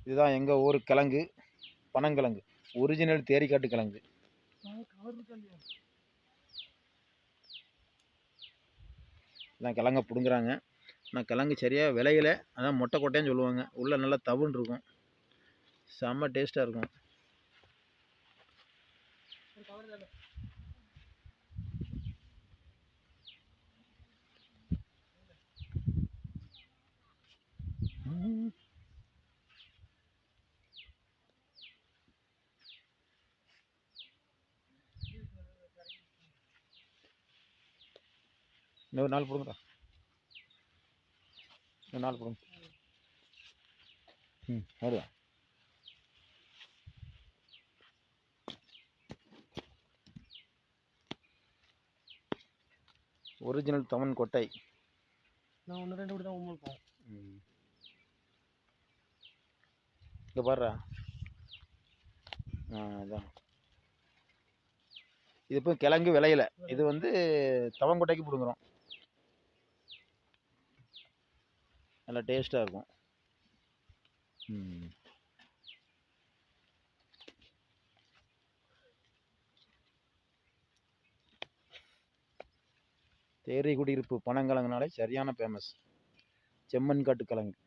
இதுதான் எங்கள் ஊர் கிழங்கு, பனங்கிழங்கு, ஒரிஜினல் தேரிக்காட்டு கிழங்கு. இதான் கிழங்க பிடுங்குறாங்க. ஆனால் கிழங்கு சரியாக விளையல, அதான் மொட்டை கொட்டைன்னு சொல்லுவாங்க. உள்ளே நல்லா தவுன்னு இருக்கும், செம்ம டேஸ்ட்டாக இருக்கும். இன்னொரு நாள் பிடுங்குறா, இன்னொரு நாள் பிடுங்க. வருவா. ஒரிஜினல் தமன் கொட்டை. நான் 1 2 தான் உண்மைப்போம். இங்கே பாடுறா. அதான் இது இப்போ கிழங்கு விளையல, இது வந்து தவங்கொட்டைக்கு பிடுங்குறோம். நல்லா டேஸ்ட்டாக இருக்கும். தேரி குடியிருப்பு பனங்கிழங்குனாலே சரியான ஃபேமஸ். செம்மண் காட்டு கிழங்கு.